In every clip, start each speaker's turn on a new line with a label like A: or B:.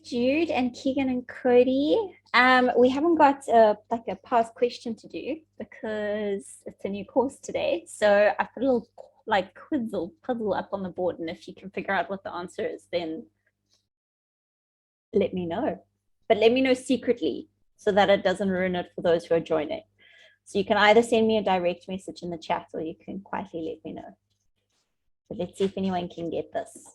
A: Jude and Keegan and Cody. We haven't got like a past question to do because it's a new course today. So I put a little like puzzle up on the board, and if you can figure out what the answer is, then let me know. But let me know secretly so that it doesn't ruin it for those who are joining. So you can either send me a direct message in the chat or you can quietly let me know. But let's see if anyone can get this.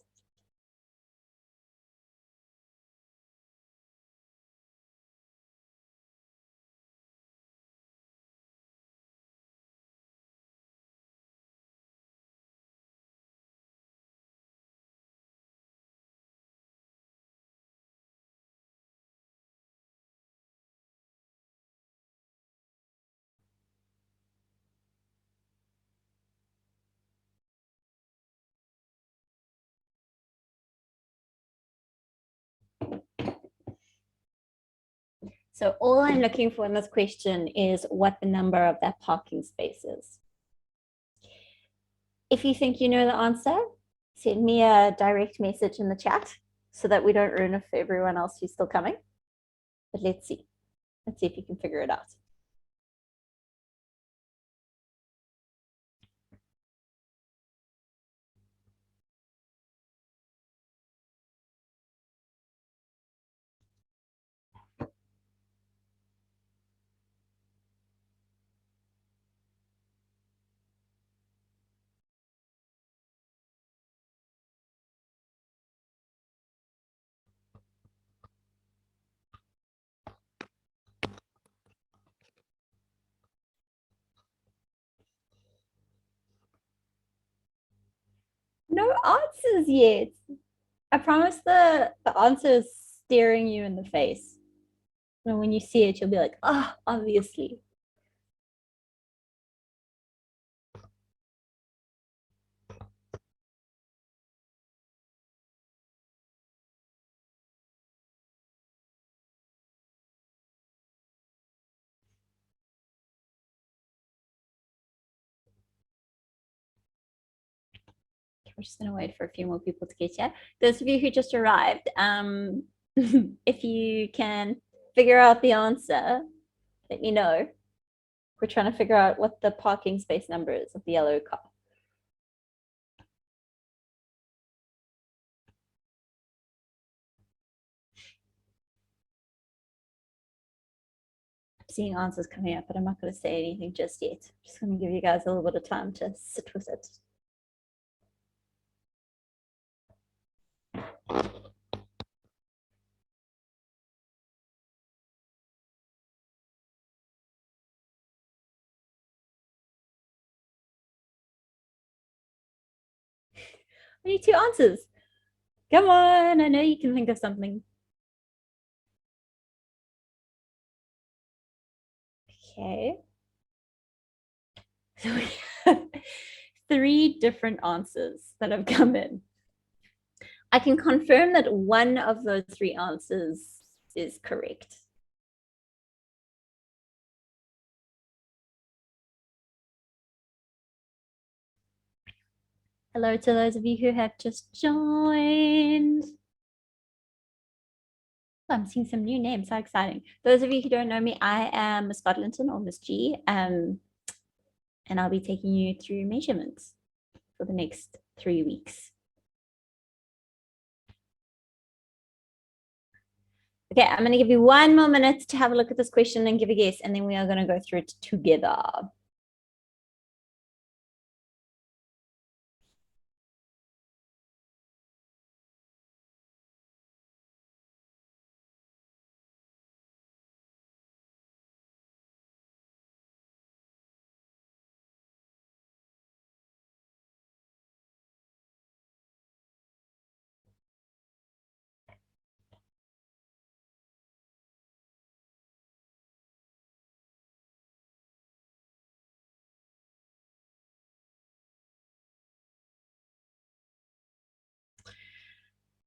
A: So all I'm looking for in this question is what the number of that parking space is. If you think you know the answer, send me a direct message in the chat so that we don't ruin it for everyone else who's still coming. But let's see. Let's see if you can figure it out. No answers yet. I promise the answer is staring you in the face. And when you see it, you'll be like, oh, obviously. We're just going to wait for a few more people to get here. Those of you who just arrived, if you can figure out the answer, let me know. We're trying to figure out what the parking space number is of the yellow car. I'm seeing answers coming up, but I'm not going to say anything just yet. I'm just going to give you guys a little bit of time to sit with it. I need 2 answers. Come on, I know you can think of something. Okay. So we have 3 different answers that have come in. I can confirm that one of those 3 answers is correct. Hello to those of you who have just joined. I'm seeing some new names, so exciting. Those of you who don't know me, I am Miss Godlinton or Miss G, and I'll be taking you through measurements for the next 3 weeks. Okay, I'm going to give you 1 more minute to have a look at this question and give a guess, and then we are going to go through it together.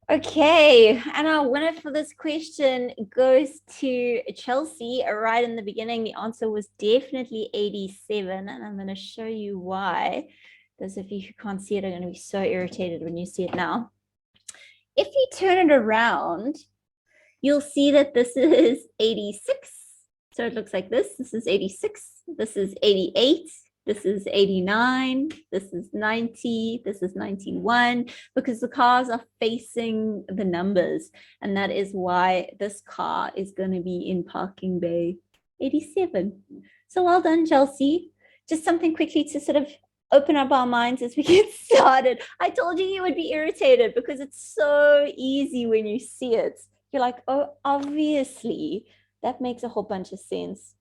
A: Okay, and our winner for this question goes to Chelsea. Right in the beginning, the answer was definitely 87, and I'm going to show you why. Those of you who can't see it are going to be so irritated when you see it now. If you turn it around, you'll see that this is 86. So it looks like this. This is 86. This is 88. This is 89. This is 90. This is 91, because the cars are facing the numbers. And that is why this car is going to be in parking bay 87. So well done, Chelsea. Just something quickly to sort of open up our minds as we get started. I told you would be irritated because it's so easy when you see it. You're like, oh, obviously, that makes a whole bunch of sense.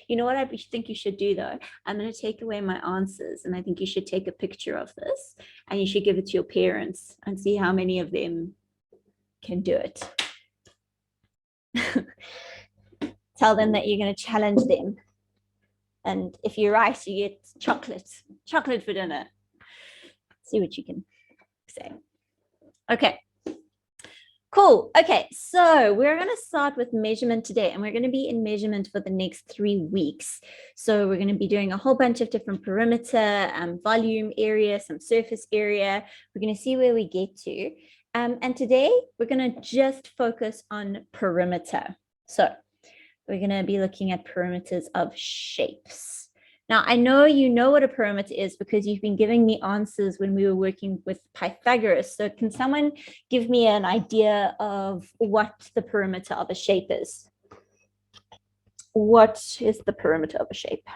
A: You know what I think you should do though? I'm going to take away my answers, and I think you should take a picture of this and you should give it to your parents and see how many of them can do it. Tell them that you're going to challenge them. And if you're right, you get chocolate for dinner. See what you can say. Okay. Cool. Okay, so we're going to start with measurement today, and we're going to be in measurement for the next 3 weeks. So we're going to be doing a whole bunch of different perimeter, volume area, some surface area. We're going to see where we get to. And today we're going to just focus on perimeter. So we're going to be looking at perimeters of shapes. Now, I know you know what a perimeter is because you've been giving me answers when we were working with Pythagoras. So can someone give me an idea of what the perimeter of a shape is? What is the perimeter of a shape?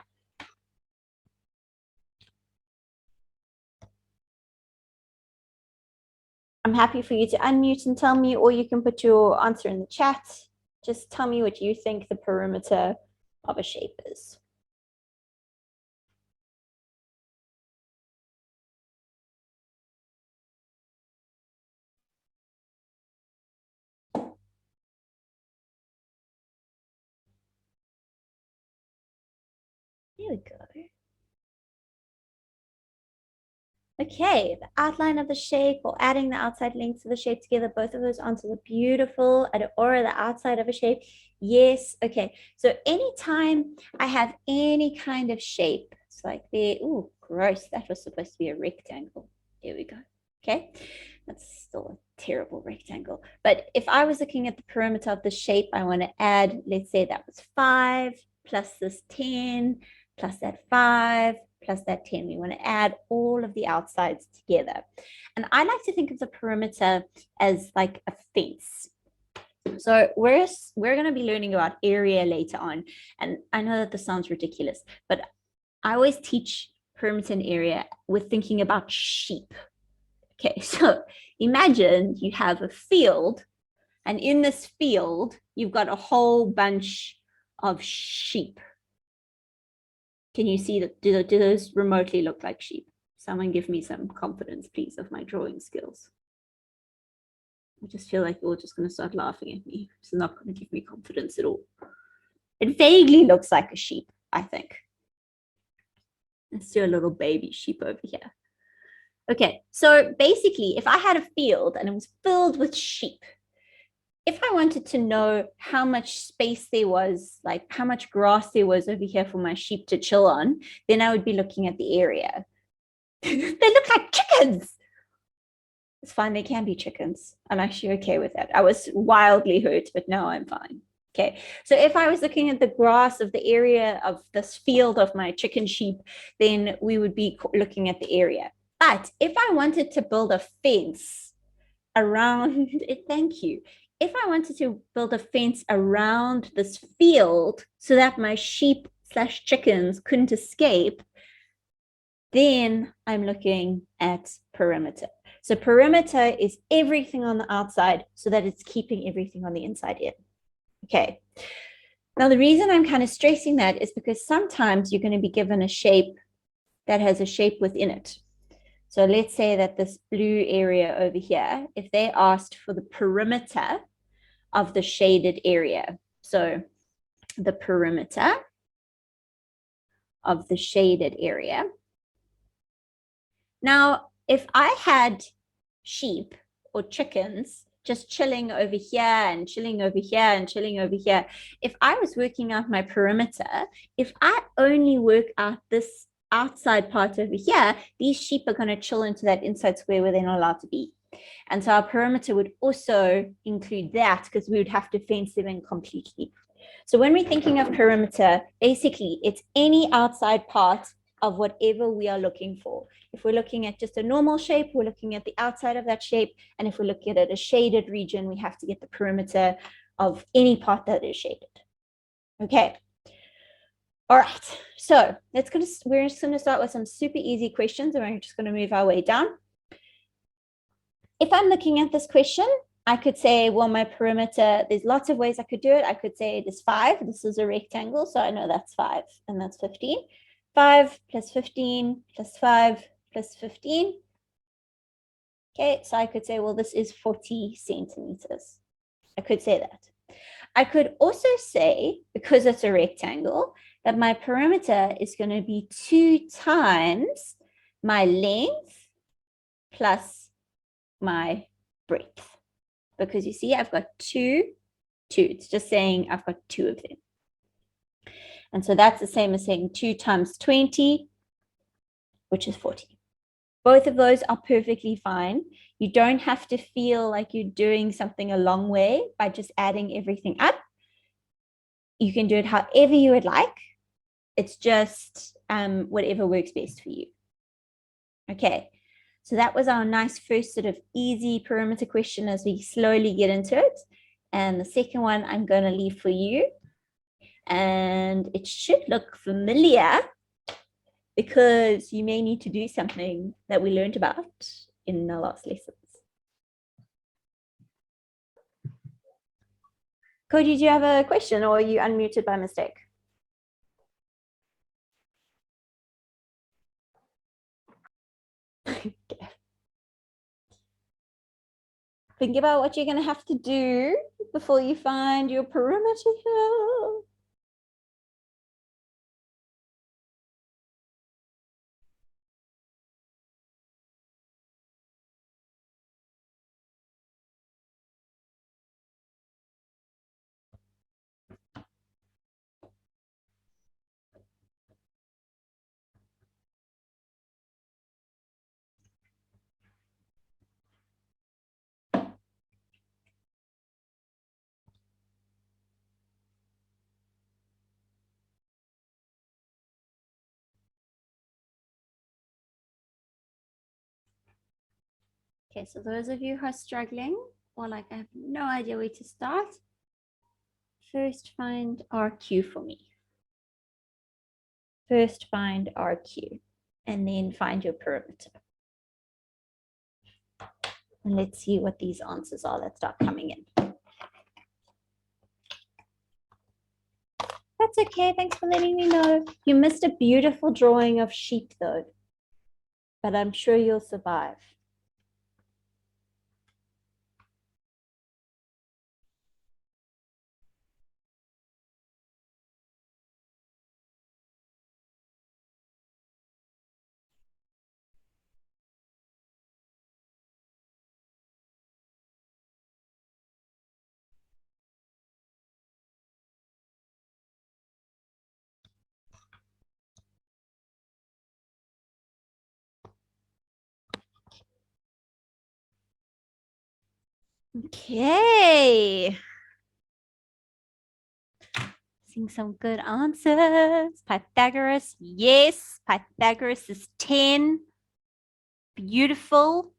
A: I'm happy for you to unmute and tell me, or you can put your answer in the chat. Just tell me what you think the perimeter of a shape is. There we go. Okay, the outline of the shape or adding the outside links of the shape together, both of those answers are beautiful. Or the outside of a shape, yes. Okay, so anytime I have any kind of shape, it's like there, oh, gross, that was supposed to be a rectangle. There we go. Okay, that's still a terrible rectangle. But if I was looking at the perimeter of the shape, I want to add, let's say that was 5 plus this 10 plus that 5 plus that 10. We want to add all of the outsides together. And I like to think of the perimeter as like a fence. So we're going to be learning about area later on. And I know that this sounds ridiculous, but I always teach perimeter and area with thinking about sheep. Okay, so imagine you have a field, and in this field, you've got a whole bunch of sheep. Can you see that? Do those remotely look like sheep? Someone give me some confidence, please, of my drawing skills. I just feel like you're all just going to start laughing at me. It's not going to give me confidence at all. It vaguely looks like a sheep, I think. Let's do a little baby sheep over here. Okay, so basically, if I had a field and it was filled with sheep, if I wanted to know how much space there was, like how much grass there was over here for my sheep to chill on, then I would be looking at the area. They look like chickens. It's fine, they can be chickens. I'm actually okay with that. I was wildly hurt, but now I'm fine. Okay, so if I was looking at the grass of the area of this field of my chicken sheep, then we would be looking at the area. But if I wanted to build a fence around it, thank you. If I wanted to build a fence around this field so that my sheep / chickens couldn't escape, then I'm looking at perimeter. So perimeter is everything on the outside so that it's keeping everything on the inside in. Okay. Now, the reason I'm kind of stressing that is because sometimes you're going to be given a shape that has a shape within it. So let's say that this blue area over here, if they asked for the perimeter of the shaded area, so the perimeter of the shaded area. Now, if I had sheep or chickens just chilling over here and chilling over here and chilling over here, if I was working out my perimeter, if I only work out this outside part over here, these sheep are going to chill into that inside square where they're not allowed to be. And so our perimeter would also include that because we would have to fence them in completely. So when we're thinking of perimeter, basically it's any outside part of whatever we are looking for. If we're looking at just a normal shape, we're looking at the outside of that shape. And if we're looking at a shaded region, we have to get the perimeter of any part that is shaded. Okay. All right. So we're just going to start with some super easy questions, and we're just going to move our way down. If I'm looking at this question, I could say, well, my perimeter, there's lots of ways I could do it. I could say there's 5. This is a rectangle, so I know that's 5, and that's 15. 5 plus 15 plus 5 plus 15. Okay, so I could say, well, this is 40 centimeters. I could say that. I could also say, because it's a rectangle, that my perimeter is going to be 2 times my length plus my breadth. Because you see, I've got 2. It's just saying I've got 2 of them. And so that's the same as saying 2 times 20, which is 40. Both of those are perfectly fine. You don't have to feel like you're doing something a long way by just adding everything up. You can do it however you would like. It's just whatever works best for you. Okay, so that was our nice first sort of easy perimeter question as we slowly get into it. And the second one I'm going to leave for you. And it should look familiar because you may need to do something that we learned about in the last lessons. Cody, do you have a question, or are you unmuted by mistake? Okay. Think about what you're going to have to do before you find your perimeter here. Okay, so those of you who are struggling or like, I have no idea where to start, first find RQ for me. First find RQ and then find your perimeter. And let's see what these answers are that start coming in. That's okay, thanks for letting me know. You missed a beautiful drawing of sheep though, but I'm sure you'll survive. Okay. Seeing some good answers. Pythagoras, yes. Pythagoras is 10. Beautiful.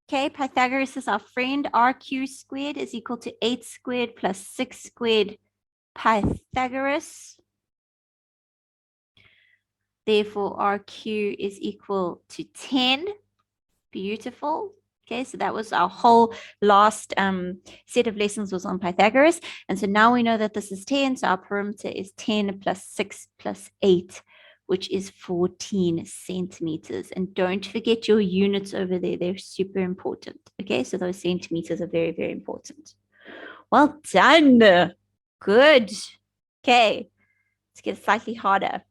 A: Okay, Pythagoras is our friend. RQ squared is equal to 8 squared plus 6 squared Pythagoras. Therefore, RQ is equal to 10. Beautiful. Okay, so that was our whole last set of lessons was on Pythagoras. And so now we know that this is 10. So our perimeter is 10 plus 6 plus 8, which is 14 centimeters. And don't forget your units over there. They're super important. Okay, so those centimeters are very, very important. Well done. Good. Okay, let's get slightly harder.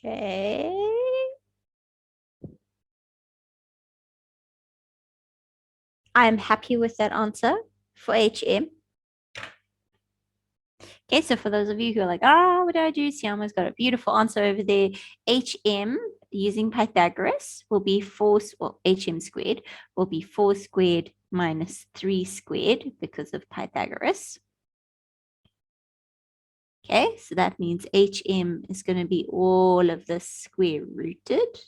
A: Okay. I'm happy with that answer for HM. Okay, so for those of you who are like, what did I do? Siama's got a beautiful answer over there. HM using Pythagoras will be 4, well, HM squared will be 4 squared minus 3 squared because of Pythagoras. Okay, so that means HM is going to be all of this square rooted.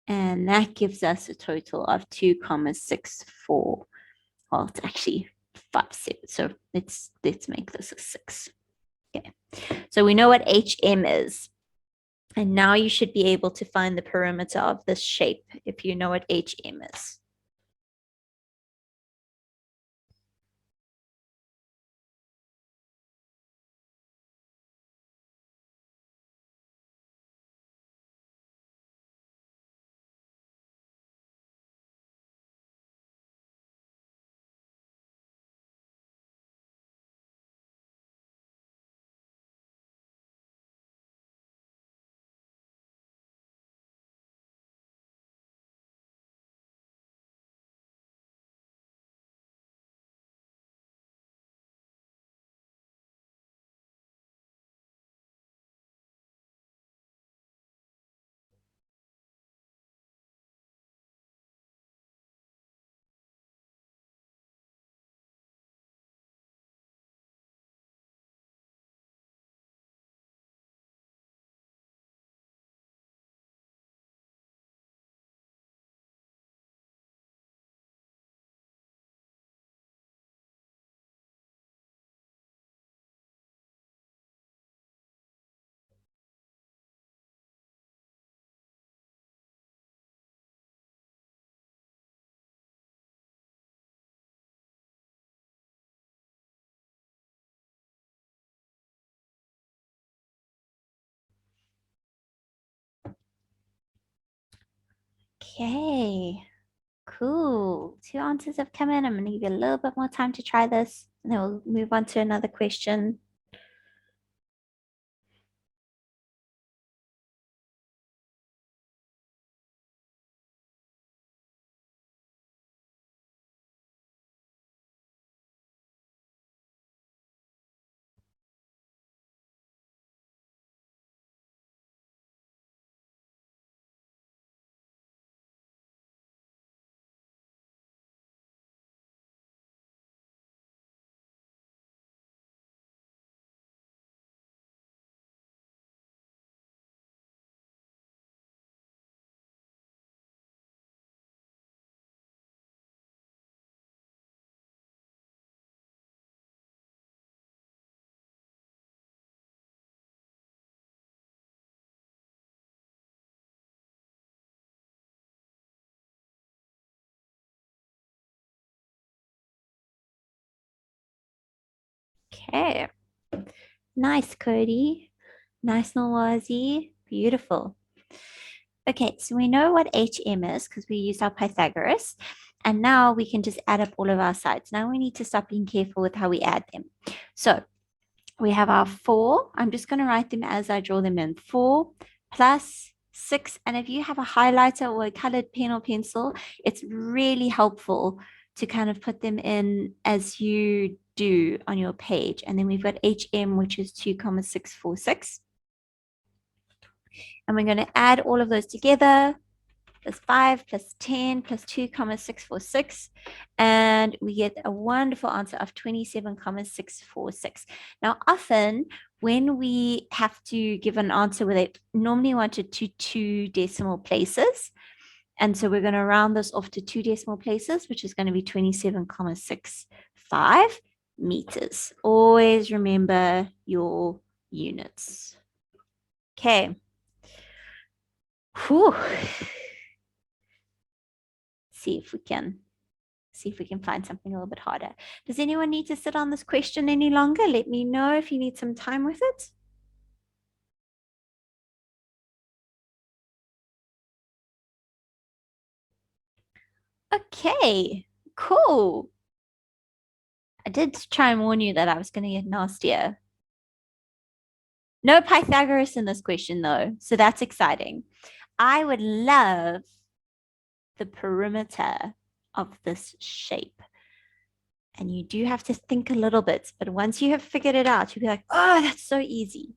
A: And that gives us a total of 2,64. Well, it's actually 5, 7. So let's make this a 6. Okay, so we know what HM is. And now you should be able to find the perimeter of this shape if you know what HM is. Okay, cool. 2 answers have come in. I'm going to give you a little bit more time to try this, and then we'll move on to another question. Okay, nice, Cody. Nice, Nawazi. Beautiful. Okay, so we know what HM is because we used our Pythagoras. And now we can just add up all of our sides. Now we need to stop being careful with how we add them. So we have our 4. I'm just going to write them as I draw them in. 4 plus 6. And if you have a highlighter or a colored pen or pencil, it's really helpful to kind of put them in as you do on your page. And then we've got HM, which is 2,646. And we're going to add all of those together. Plus 5 plus 10 plus 2,646. And we get a wonderful answer of 27,646. Now, often when we have to give an answer where they normally want it to 2 decimal places, and so we're going to round this off to 2 decimal places, which is going to be 27,65 meters. Always remember your units. Okay. Whew. See if we can find something a little bit harder. Does anyone need to sit on this question any longer? Let me know if you need some time with it. Okay, cool. I did try and warn you that I was going to get nastier. No Pythagoras in this question, though. So that's exciting. I would love the perimeter of this shape. And you do have to think a little bit, but once you have figured it out, you'll be like, oh, that's so easy.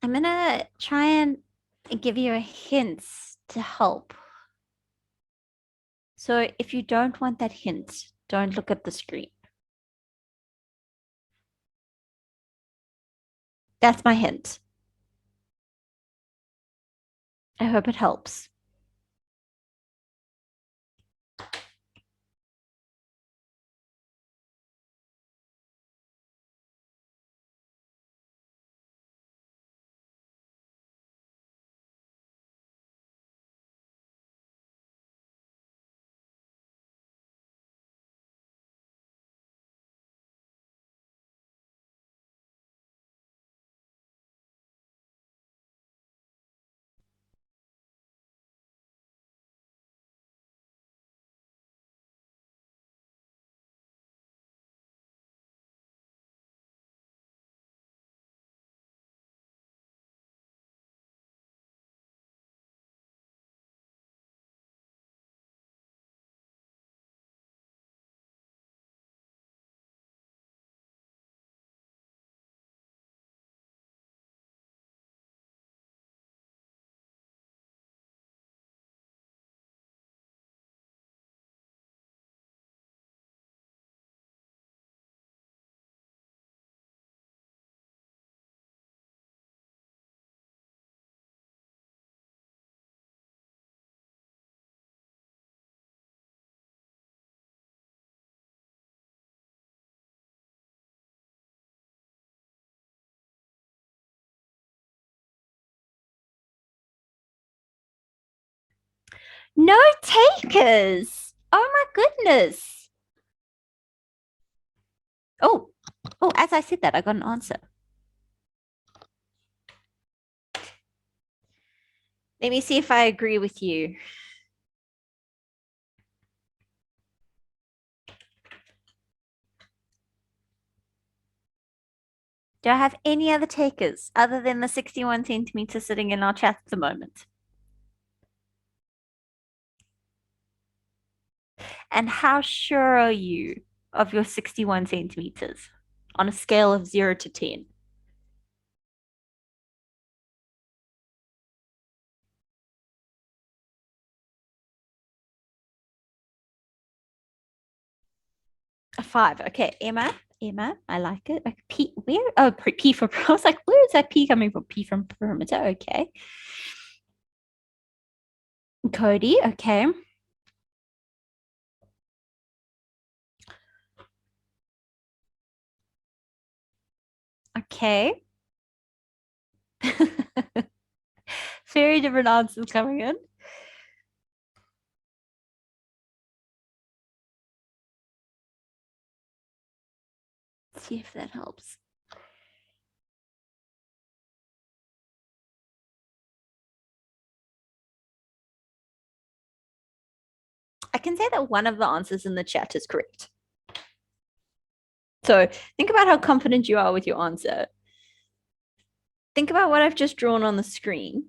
A: I'm going to try and give you a hint to help. So if you don't want that hint, don't look at the screen. That's my hint. I hope it helps. No takers. Oh my goodness. Oh, as I said that, I got an answer. Let me see if I agree with you. Do I have any other takers other than the 61 centimeters sitting in our chat at the moment? And how sure are you of your 61 centimeters on a scale of 0 to 10? A 5. Okay, Emma, I like it. Like P, where? Oh, P for. I was like, where is that P coming from? P from perimeter. Okay. Cody. Okay. Okay. Very different answers coming in. Let's see if that helps. I can say that one of the answers in the chat is correct. So think about how confident you are with your answer. Think about what I've just drawn on the screen.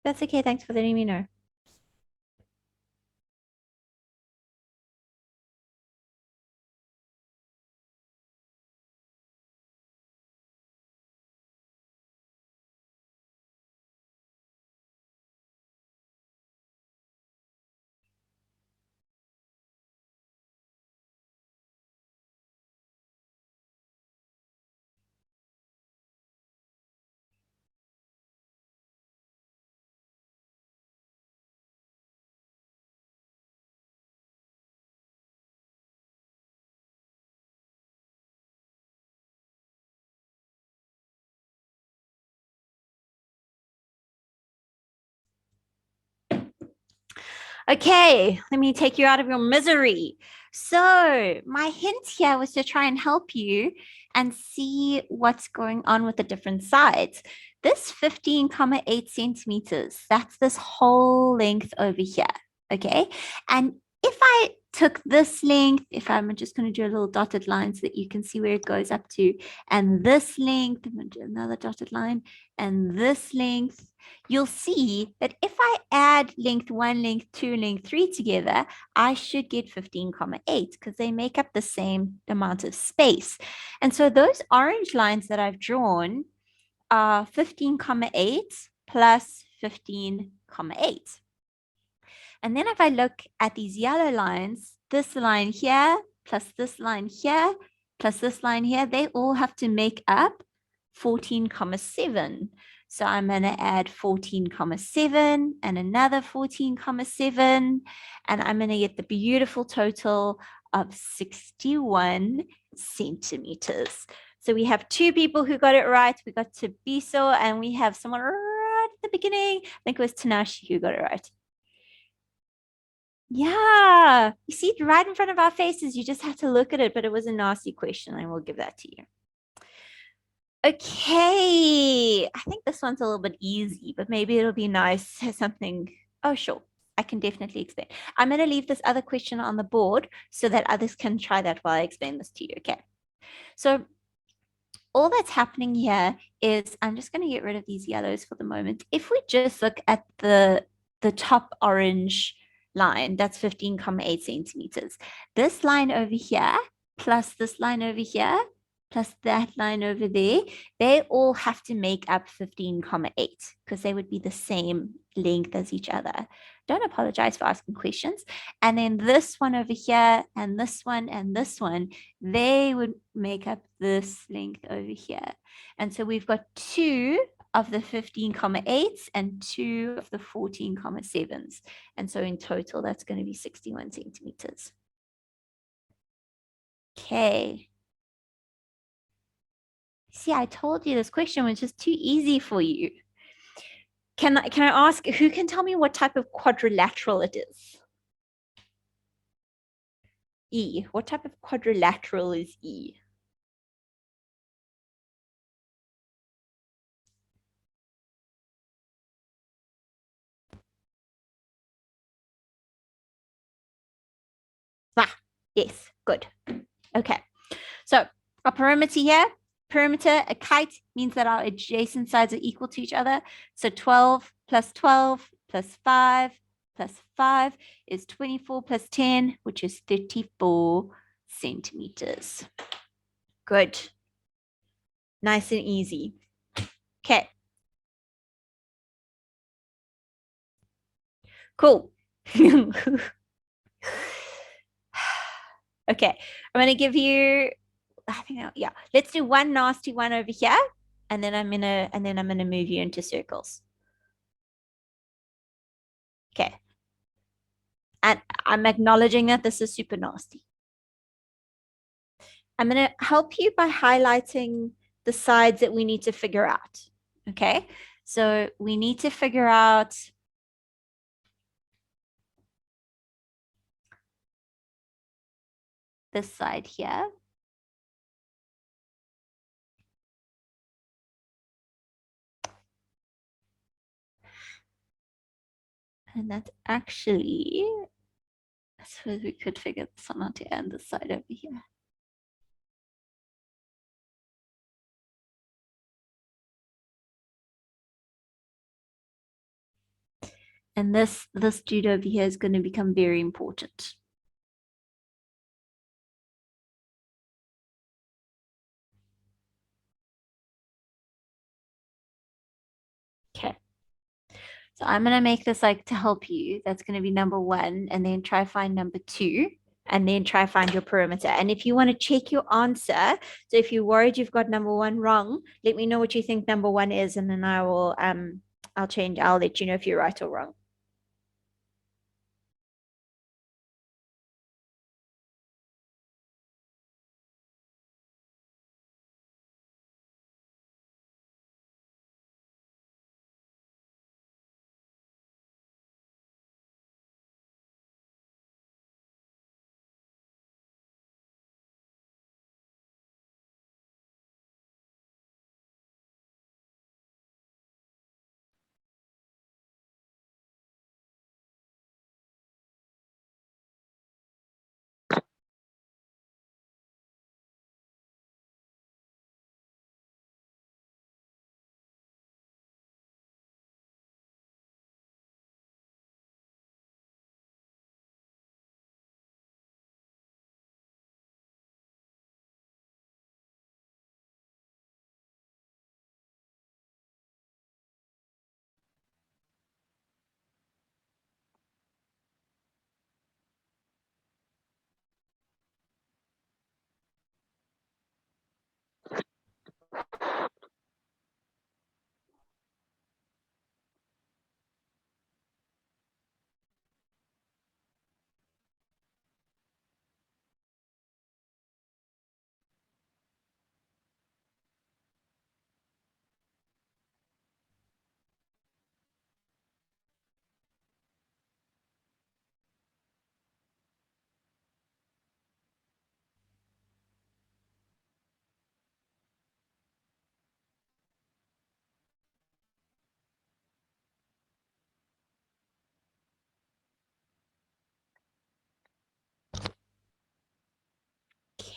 A: That's okay. Thanks for letting me know. Okay, let me take you out of your misery. So, my hint here was to try and help you and see what's going on with the different sides. This 15,8 centimeters, that's this whole length over here. Okay. And if I took this length, if I'm just going to do a little dotted line so that you can see where it goes up to, and this length, I'm going to do another dotted line, and this length, you'll see that if I add length 1, length 2, length 3 together, I should get 15,8 because they make up the same amount of space. And so those orange lines that I've drawn are 15,8 plus 15,8. And then if I look at these yellow lines, this line here, plus this line here, plus this line here, they all have to make up 14,7. So I'm going to add 14,7 and another 14,7, and I'm going to get the beautiful total of 61 centimeters. So we have two people who got it right. We got Tabiso, and we have someone right at the beginning. I think it was Tanashi who got it right. Yeah, you see it right in front of our faces. You just have to look at it, but it was a nasty question. I will give that to you. Okay, I think this one's a little bit easy, but maybe it'll be nice. Something. Oh, sure. I can definitely explain. I'm going to leave this other question on the board so that others can try that while I explain this to you. Okay. So all that's happening here is I'm just going to get rid of these yellows for the moment. If we just look at the top orange line, that's 15,8 centimeters. This line over here, plus this line over here, plus that line over there, they all have to make up 15,8 because they would be the same length as each other. Don't apologize for asking questions. And then this one over here, and this one, and this one, they would make up this length over here. And so we've got two of the 15,8s and two of the 14,7s. And so in total, that's going to be 61 centimeters. Okay. See, I told you this question was just too easy for you. Can I ask, who can tell me what type of quadrilateral it is? E. What type of quadrilateral is E? Ah, yes, good. Okay, so our perimeter here, perimeter, a kite means that our adjacent sides are equal to each other. So 12 plus 12 plus 5 plus 5 is 24 plus 10, which is 34 centimeters. Good. Nice and easy. Okay. Cool. Okay, I'm going to give you, I think, yeah, let's do one nasty one over here, and then I'm going to move you into circles. Okay. And I'm acknowledging that this is super nasty. I'm going to help you by highlighting the sides that we need to figure out. Okay. So we need to figure out this side here. And that's actually, I suppose we could figure this one out to end this side over here. And this dude over here is going to become very important. Okay. So I'm going to make this like to help you. That's going to be number one, and then try find number two, and then try find your perimeter. And if you want to check your answer, so if you're worried you've got number one wrong, let me know what you think number one is, and then I'll let you know if you're right or wrong.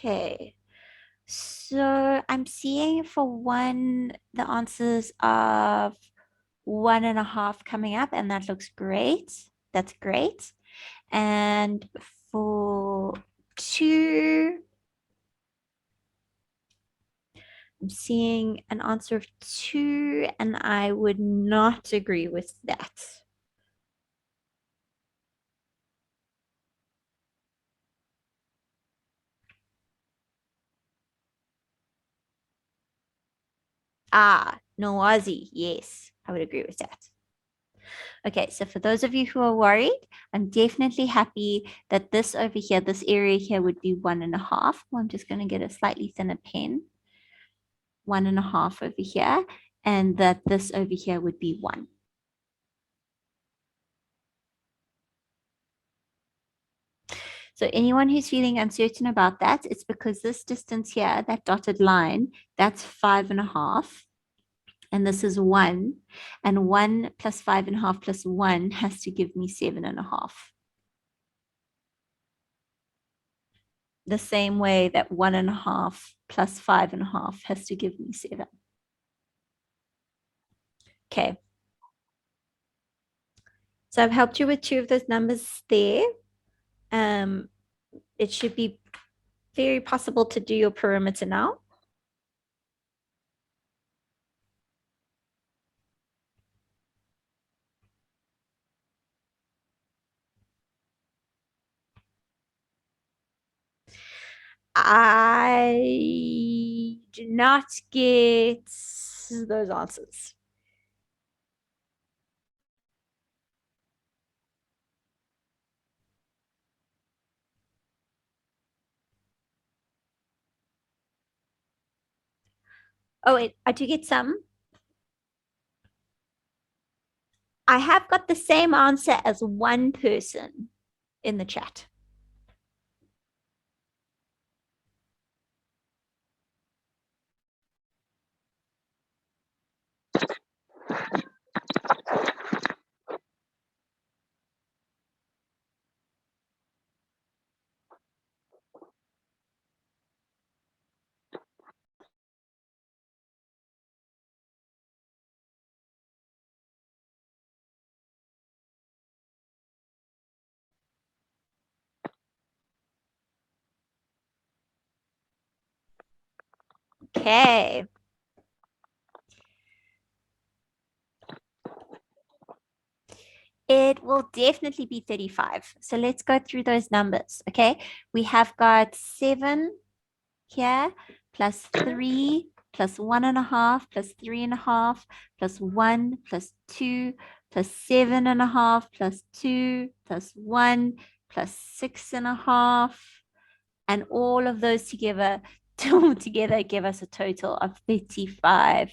A: Okay. So I'm seeing for one, the answers of 1.5 coming up, and that looks great. That's great. And for two, I'm seeing an answer of 2, and I would not agree with that. Noazi. Yes, I would agree with that. Okay, so for those of you who are worried, I'm definitely happy that this over here, this area here would be 1.5. Well, I'm just going to get a slightly thinner pen. 1.5 over here, and that this over here would be 1. So anyone who's feeling uncertain about that, it's because this distance here, that dotted line, that's 5.5. And this is 1. And 1 plus 5.5 plus 1 has to give me 7.5. The same way that 1.5 plus 5.5 has to give me 7. Okay. So I've helped you with 2 of those numbers there. It should be very possible to do your perimeter now. I do not get those answers. Oh, wait, I do get some. I have got the same answer as one person in the chat. Okay. It will definitely be 35. So let's go through those numbers. Okay. We have got 7 here, plus 3, plus 1.5, plus 3.5, plus 1, plus 2, plus 7.5, plus 2, plus 1, plus 6.5. And all of those together give us a total of 35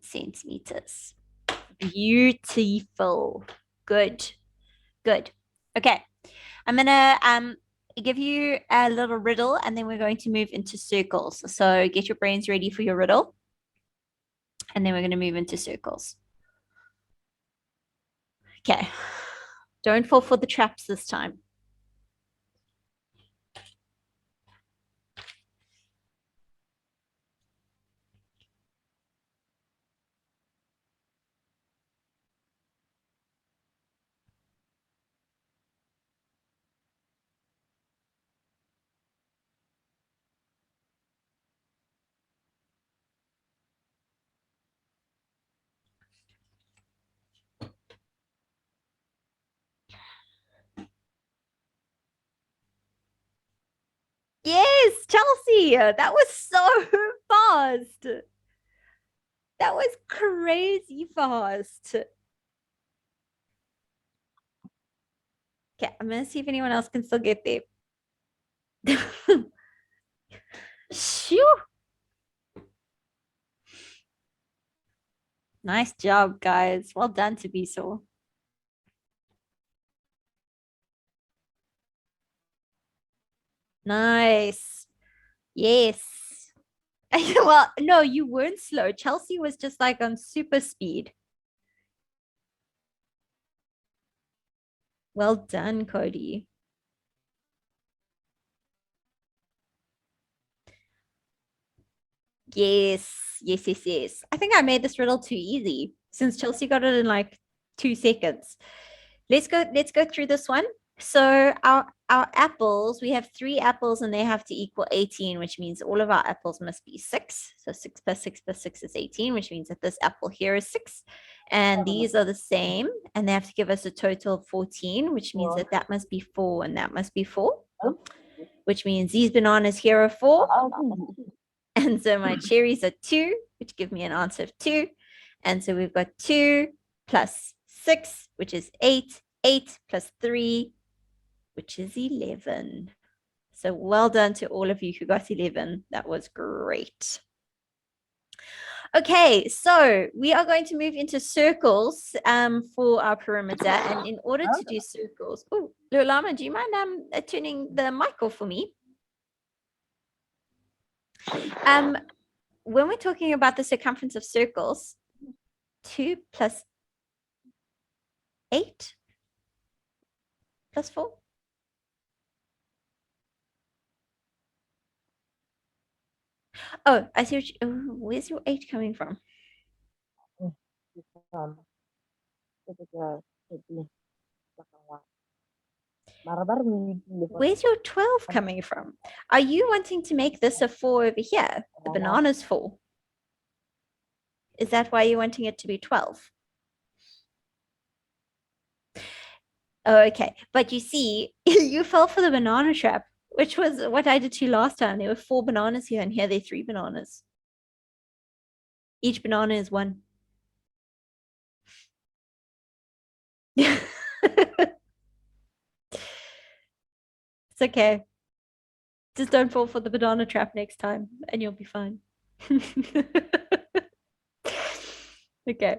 A: centimeters. Beautiful. Good. Good. Okay. I'm gonna give you a little riddle and then we're going to move into circles. So get your brains ready for your riddle. And then we're going to move into circles. Okay. Don't fall for the traps this time. Yes, Chelsea. That was so fast. That was crazy fast. Okay, I'm gonna see if anyone else can still get there. Shoo. Nice job, guys. Well done to be so. Nice. Yes. Well, no, you weren't slow. Chelsea was just like on super speed. Well done, Cody. Yes, yes, yes, yes. I think I made this riddle too easy since Chelsea got it in like 2 seconds. Let's go through this one. So our apples, we have 3 apples and they have to equal 18, which means all of our apples must be 6. So 6 plus 6 plus 6 is 18, which means that this apple here is 6. And these are the same, and they have to give us a total of 14, which means that that must be 4 and that must be 4, which means these bananas here are 4. And so my cherries are 2, which give me an answer of 2. And so we've got 2 plus 6, which is 8. 8 plus 3, which is 11. So well done to all of you who got 11. That was great. Okay, so we are going to move into circles for our perimeter. And in order to do circles, oh, Lulama, do you mind turning the mic off for me? When we're talking about the circumference of circles, 2 plus 8 plus 4. Oh, I see. Where's your 8 coming from? Where's your 12 coming from? Are you wanting to make this a 4 over here? The banana's 4. Is that why you're wanting it to be 12? Oh, okay. But you see, you fell for the banana trap, which was what I did to you last time. There were 4 bananas here, and here there are 3 bananas. Each banana is 1. It's okay. Just don't fall for the banana trap next time, and you'll be fine. Okay.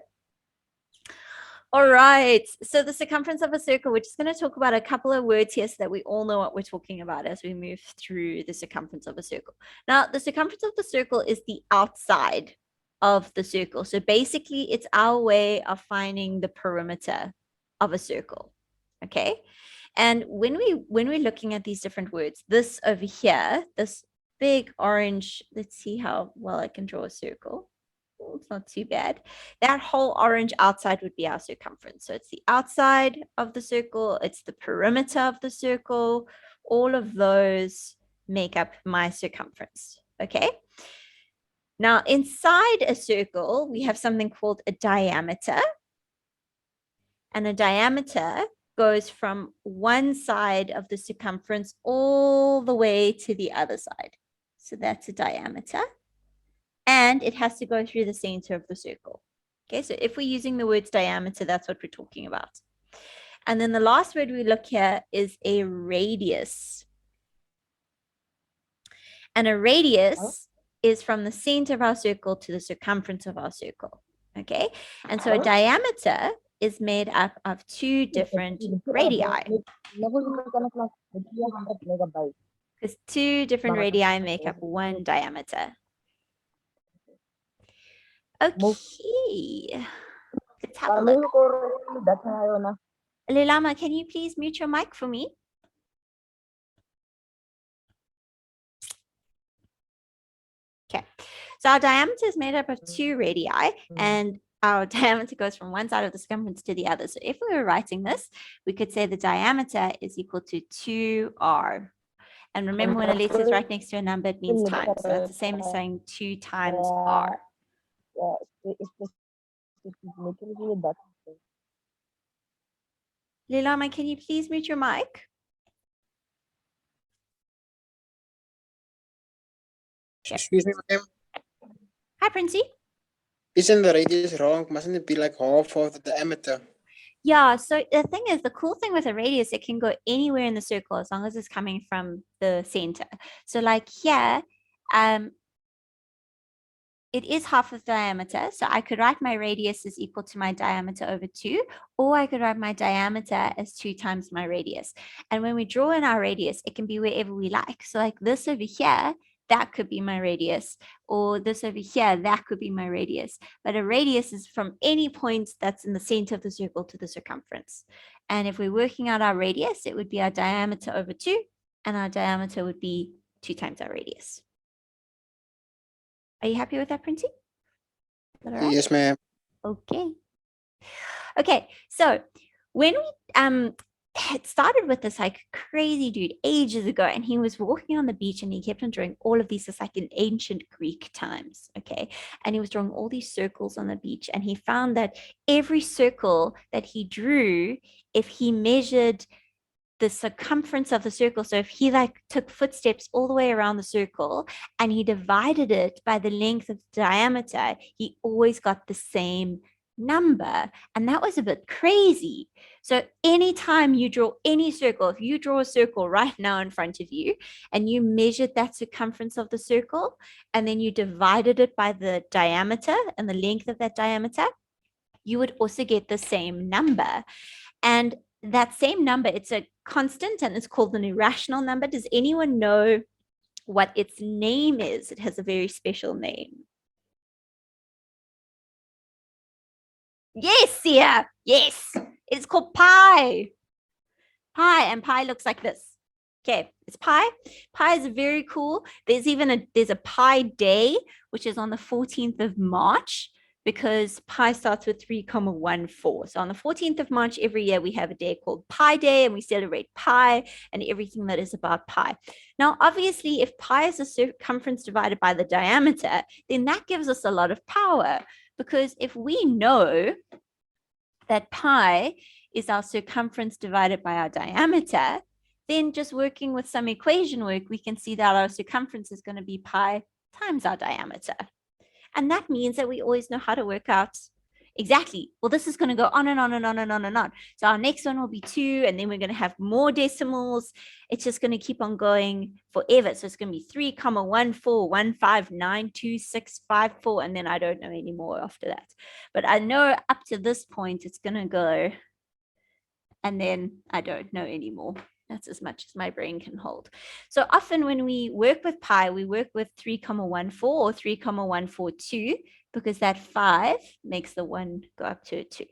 A: All right. So the circumference of a circle, we're just going to talk about a couple of words here so that we all know what we're talking about as we move through the circumference of a circle. Now, the circumference of the circle is the outside of the circle. So basically, it's our way of finding the perimeter of a circle. Okay. And when we're looking at these different words, this over here, this big orange, let's see how well I can draw a circle. It's not too bad. That whole orange outside would be our circumference. So it's the outside of the circle, it's the perimeter of the circle. All of those make up my circumference. Okay. Now, inside a circle, we have something called a diameter. And a diameter goes from one side of the circumference all the way to the other side. So that's a diameter. And it has to go through the center of the circle. Okay, so if we're using the words diameter, that's what we're talking about. And then the last word we look here is a radius. And a radius is from the center of our circle to the circumference of our circle. Okay, and so a diameter is made up of two different radii. Because two different radii make up one diameter. Okay, let's have a look. Lilama, can you please mute your mic for me? Okay, so our diameter is made up of two radii, and our diameter goes from one side of the circumference to the other. So if we were writing this, we could say the diameter is equal to 2r. And remember, when a letter is right next to a number, it means times. So that's the same as saying 2 times r. Lilama, can you please mute your mic?
B: Excuse me, ma'am.
A: Hi, Princey.
B: Isn't the radius wrong? Mustn't it be like half of the diameter?
A: Yeah, so the thing is, the cool thing with a radius, it can go anywhere in the circle as long as it's coming from the center. So like here, it is half of the diameter. So I could write my radius is equal to my diameter over 2, or I could write my diameter as 2 times my radius. And when we draw in our radius, it can be wherever we like. So like this over here, that could be my radius, or this over here, that could be my radius. But a radius is from any point that's in the center of the circle to the circumference. And if we're working out our radius, it would be our diameter over 2, and our diameter would be 2 times our radius. Are you happy with that, Princey? Right?
B: Yes, ma'am.
A: Okay. Okay, so when we it started with this like crazy dude ages ago, and he was walking on the beach and he kept on drawing all of these just like in ancient Greek times. Okay, and he was drawing all these circles on the beach, and he found that every circle that he drew, if he measured the circumference of the circle, so if he like took footsteps all the way around the circle and he divided it by the length of the diameter, he always got the same number. And that was a bit crazy. So anytime you draw any circle, if you draw a circle right now in front of you and you measured that circumference of the circle and then you divided it by the diameter and the length of that diameter, you would also get the same number. And that same number, it's a constant and it's called an irrational number. Does anyone know what its name is? It has a very special name. Yes, Sia. Yes. It's called pi. Pi, and pi looks like this. Okay, it's pi. Pi is very cool. There's a Pi Day, which is on the 14th of March, because pi starts with 3,14. So on the 14th of March every year, we have a day called Pi Day, and we celebrate pi and everything that is about pi. Now, obviously, if pi is the circumference divided by the diameter, then that gives us a lot of power, because if we know that pi is our circumference divided by our diameter, then just working with some equation work, we can see that our circumference is going to be pi times our diameter. And that means that we always know how to work out Exactly. Well, this is going to go on and on and on and on and on. So our next one will be 2, and then we're going to have more decimals. It's just going to keep on going forever. So it's going to be 3,14,15,9,2,6,5,4, and then I don't know anymore after that. But I know up to this point it's going to go, and then I don't know anymore. That's as much as my brain can hold. So often when we work with pi, we work with 3,14 or 3,142, because that 5 makes the 1 go up to a 2.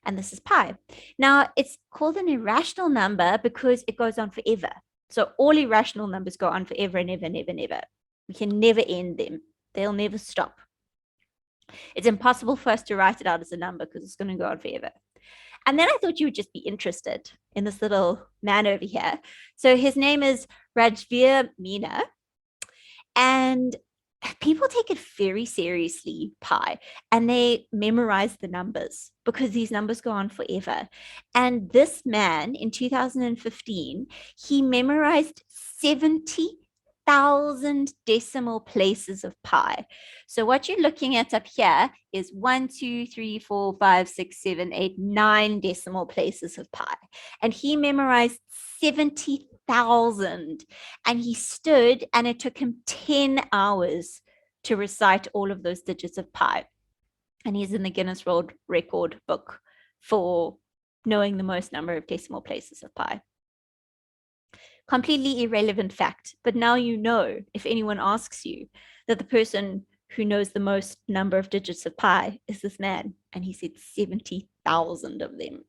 A: And this is pi. Now, it's called an irrational number because it goes on forever. So all irrational numbers go on forever and ever and ever and ever. We can never end them. They'll never stop. It's impossible for us to write it out as a number because it's going to go on forever. And then I thought you would just be interested in this little man over here. So his name is Rajveer Meena. And people take it very seriously, pi, and they memorize the numbers because these numbers go on forever. And this man in 2015, he memorized 70,000 decimal places of pi. So what you're looking at up here is 1, 2, 3, 4, 5, 6, 7, 8, 9 decimal places of pi. And he memorized 70,000. And he stood, and it took him 10 hours to recite all of those digits of pi. And he's in the Guinness World Record book for knowing the most number of decimal places of pi. Completely irrelevant fact, but now you know, if anyone asks you, that the person who knows the most number of digits of pi is this man, and he said 70,000 of them.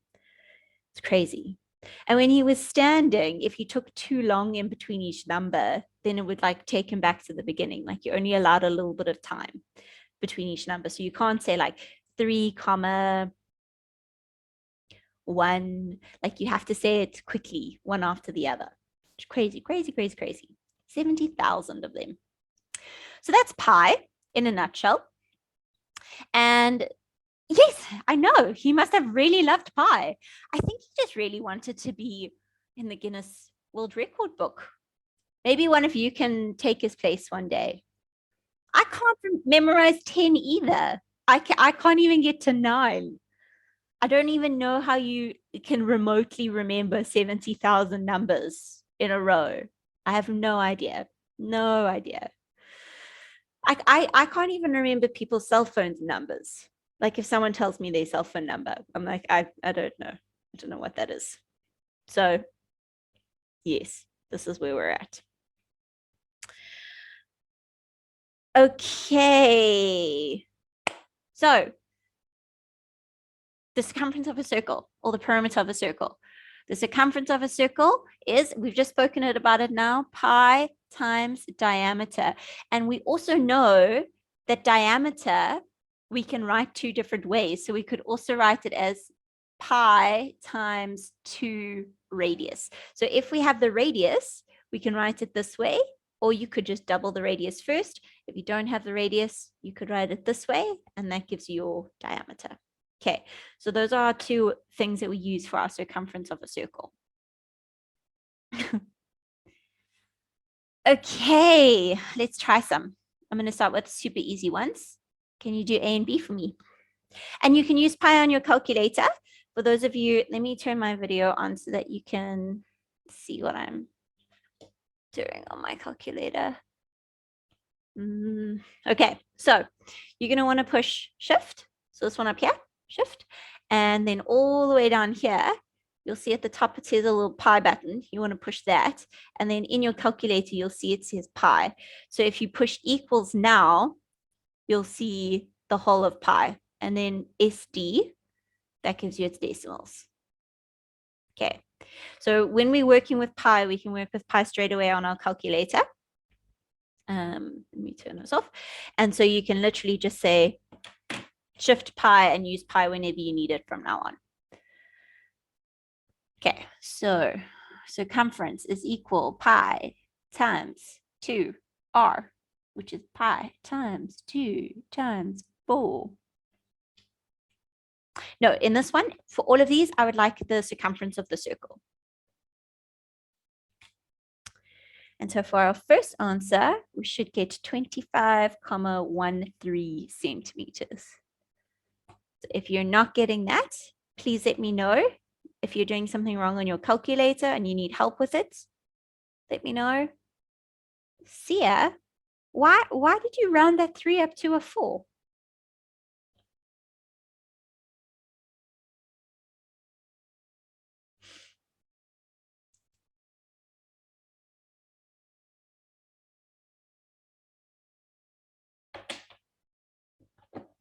A: It's crazy. And when he was standing, if you took too long in between each number, then it would like take him back to the beginning. Like you're only allowed a little bit of time between each number. So you can't say like 3,1. Like you have to say it quickly, one after the other. It's crazy, crazy, crazy, crazy. 70,000 of them. So that's pi in a nutshell. And yes, I know. He must have really loved pi. I think he just really wanted to be in the Guinness World Record book. Maybe one of you can take his place one day. I can't memorize 10 either. I can't even get to 9. I don't even know how you can remotely remember 70,000 numbers in a row. I have no idea. No idea. I can't even remember people's cell phone numbers. Like if someone tells me their cell phone number, I'm like, I don't know. I don't know what that is. So yes, this is where we're at. Okay. So the circumference of a circle, or the perimeter of a circle. The circumference of a circle is, we've just spoken about it now, pi times diameter. And we also know that diameter, we can write 2 different ways. So we could also write it as pi times 2 radius. So if we have the radius, we can write it this way, or you could just double the radius first. If you don't have the radius, you could write it this way, and that gives you your diameter. Okay, so those are our 2 things that we use for our circumference of a circle. Okay, let's try some. I'm going to start with super easy ones. Can you do A and B for me? And you can use pi on your calculator. For those of you, let me turn my video on so that you can see what I'm doing on my calculator. Okay, so you're going to want to push shift. So this one up here, shift. And then all the way down here, you'll see at the top it says a little pi button. You want to push that. And then in your calculator, you'll see it says pi. So if you push equals now, you'll see the whole of pi. And then SD, that gives you its decimals. Okay, so when we're working with pi, we can work with pi straight away on our calculator. Let me turn this off. And so you can literally just say shift pi and use pi whenever you need it from now on. Okay, so circumference is equal pi times 2r, which is pi times 2 times 4. No, in this one, for all of these, I would like the circumference of the circle. And so for our first answer, we should get 25,13 centimeters. So if you're not getting that, please let me know. If you're doing something wrong on your calculator and you need help with it, let me know. Sia, why did you round that 3 up to a 4?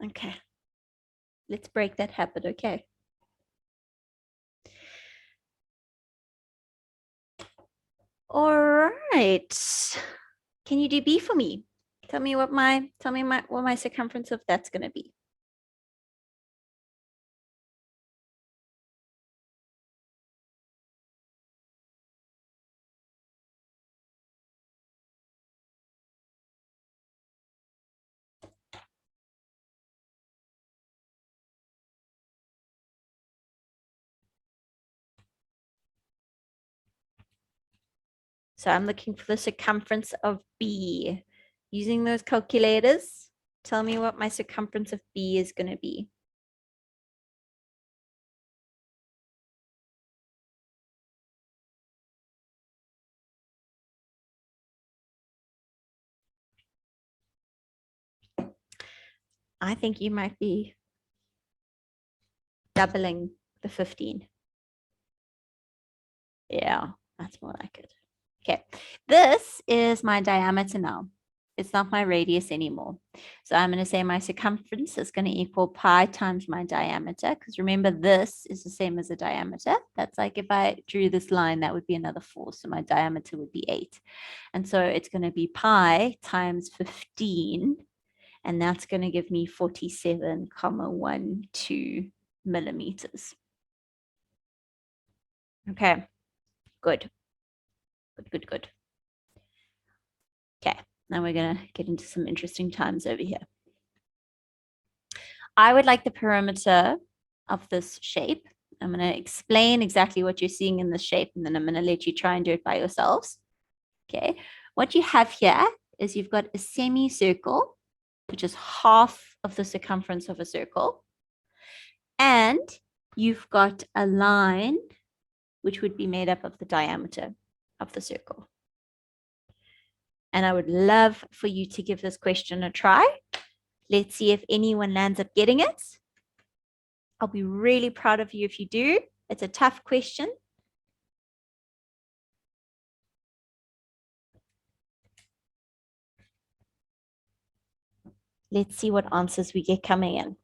A: Okay. Let's break that habit, okay? All right. Can you do B for me? Tell me what my circumference of that's going to be. So I'm looking for the circumference of B. Using those calculators, tell me what my circumference of B is going to be. I think you might be doubling the 15. Yeah, that's more like it. Okay, this is my diameter now. It's not my radius anymore. So I'm going to say my circumference is going to equal pi times my diameter, because remember, this is the same as a diameter. That's like if I drew this line, that would be another 4. So my diameter would be 8. And so it's going to be pi times 15. And that's going to give me 47,12 millimeters. Okay, good. Good. Okay, now we're going to get into some interesting times over here. I would like the perimeter of this shape. I'm going to explain exactly what you're seeing in this shape, and then I'm going to let you try and do it by yourselves. Okay, what you have here is you've got a semicircle, which is half of the circumference of a circle, and you've got a line, which would be made up of the diameter of the circle. And I would love for you to give this question a try. Let's see if anyone lands up getting it. I'll be really proud of you if you do. It's a tough question. Let's see what answers we get coming in.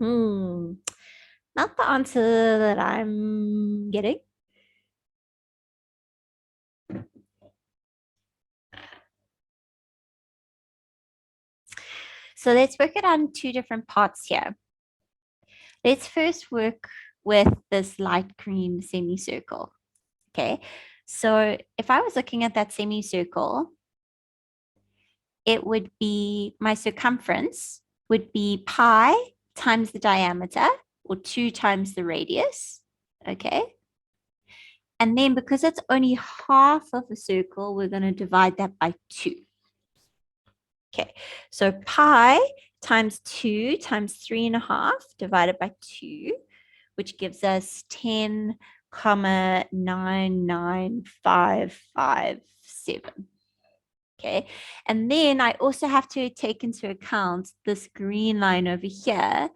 A: Not the answer that I'm getting. So let's work it on 2 different parts here. Let's first work with this light green semicircle. Okay, so if I was looking at that semicircle, it would be my circumference would be pi times the diameter, or 2 times the radius. Okay. And then because it's only half of a circle, we're going to divide that by 2. Okay, so pi times 2 times 3.5 divided by 2, which gives us 10,99557. Okay, and then I also have to take into account this green line over here,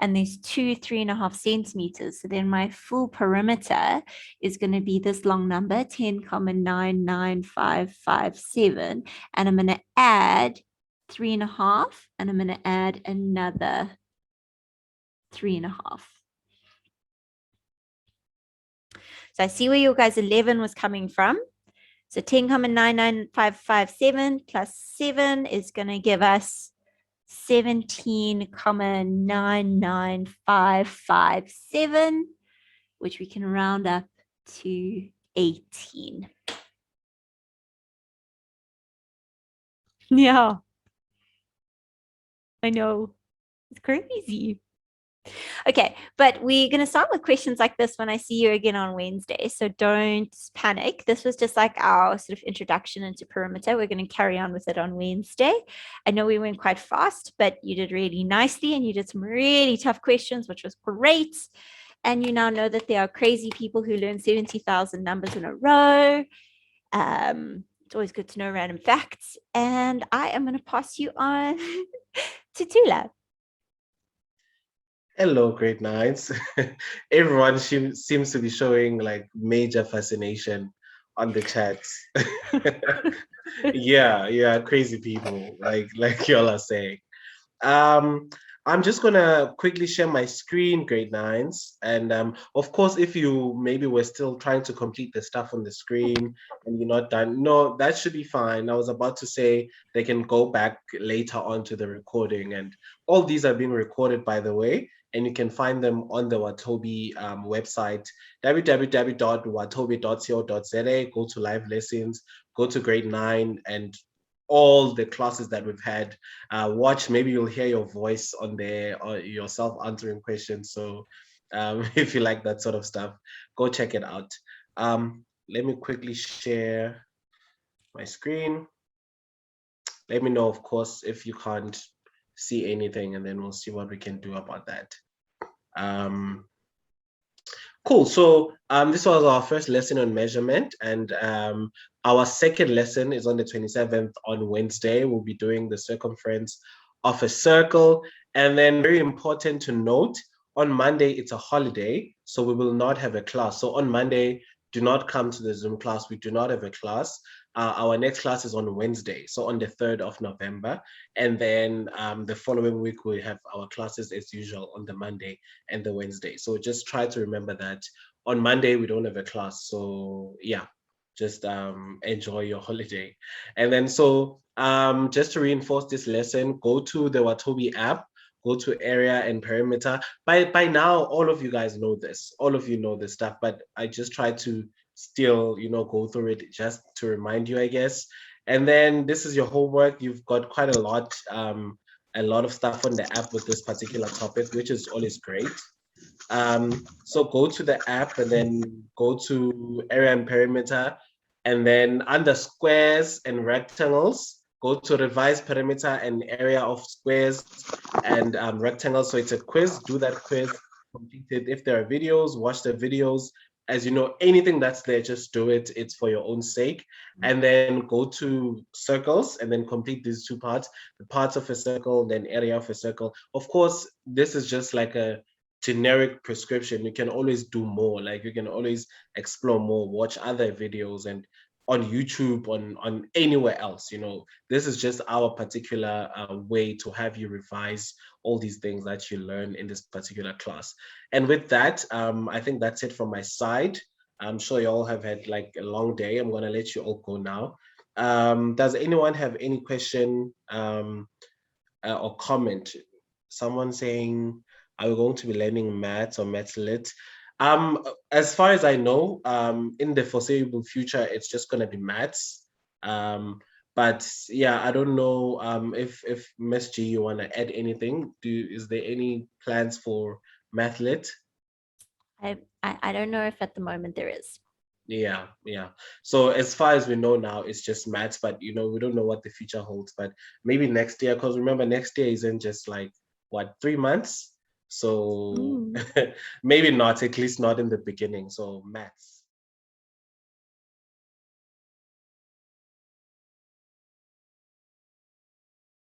A: and there's 3.5 centimeters. So then my full perimeter is going to be this long number, 10,99557, and I'm going to add 3.5, and I'm going to add another 3.5. So I see where your guys' 11 was coming from. So 10,99557 plus 7 is going to give us 17,99557, which we can round up to 18. Yeah, I know. It's crazy. Okay, but we're going to start with questions like this when I see you again on Wednesday. So don't panic. This was just like our sort of introduction into perimeter. We're going to carry on with it on Wednesday. I know we went quite fast, but you did really nicely and you did some really tough questions, which was great. And you now know that there are crazy people who learn 70,000 numbers in a row. It's always good to know random facts. And I am going to pass you on to Tula.
C: Hello, grade nines. Everyone seems to be showing like major fascination on the chats. Yeah, crazy people, like y'all are saying. I'm just gonna quickly share my screen, grade nines. And of course, if you maybe were still trying to complete the stuff on the screen and you're not done, no, that should be fine. I was about to say they can go back later on to the recording, and all these are being recorded, by the way, and you can find them on the Watobe website, www.watobe.co.za. Go to live lessons, go to grade 9, and all the classes that we've had. Watch, maybe you'll hear your voice on there or yourself answering questions. So if you like that sort of stuff, go check it out. Let me quickly share my screen. Let me know, of course, if you can't see anything, and then we'll see what we can do about that. Cool. So this was our first lesson on measurement, and our second lesson is on the 27th on Wednesday. We'll be doing the circumference of a circle. And then very important to note, on Monday, it's a holiday, so we will not have a class. So on Monday, do not come to the Zoom class. We do not have a class. Our next class is on Wednesday, so on the 3rd of November. And then the following week, we have our classes as usual on the Monday and the Wednesday. So just try to remember that on Monday, we don't have a class. So yeah, just enjoy your holiday. And then so just to reinforce this lesson, go to the Watobe app, go to area and perimeter. By now, all of you guys know this. All of you know this stuff, but I just try to still, go through it just to remind you, I guess. And then this is your homework. You've got quite a lot of stuff on the app with this particular topic, which is always great. So go to the app and then go to area and perimeter, and then under squares and rectangles, go to revise perimeter and area of squares and rectangles. So it's a quiz. Do that quiz, complete it. If there are videos, watch the videos. As you know, anything that's there, just do it. It's for your own sake. And then go to circles and then complete these two parts, the parts of a circle, then area of a circle. Of course, this is just like a generic prescription. You can always do more. Like you can always explore more, watch other videos and on YouTube, on anywhere else. This is just our particular way to have you revise all these things that you learn in this particular class. And with that, I think that's it from my side. I'm sure you all have had like a long day. I'm going to let you all go now. Does anyone have any question or comment? Someone saying, are we going to be learning maths or maths lit? As far as I know, in the foreseeable future, it's just going to be maths. But yeah, I don't know if Miss G, you want to add anything? Is there any plans for math lit?
A: I don't know if at the moment there is.
C: Yeah, yeah. So as far as we know now, it's just maths, but we don't know what the future holds. But maybe next year, because remember, next year isn't just like what, 3 months. So maybe not, at least not in the beginning. So maths.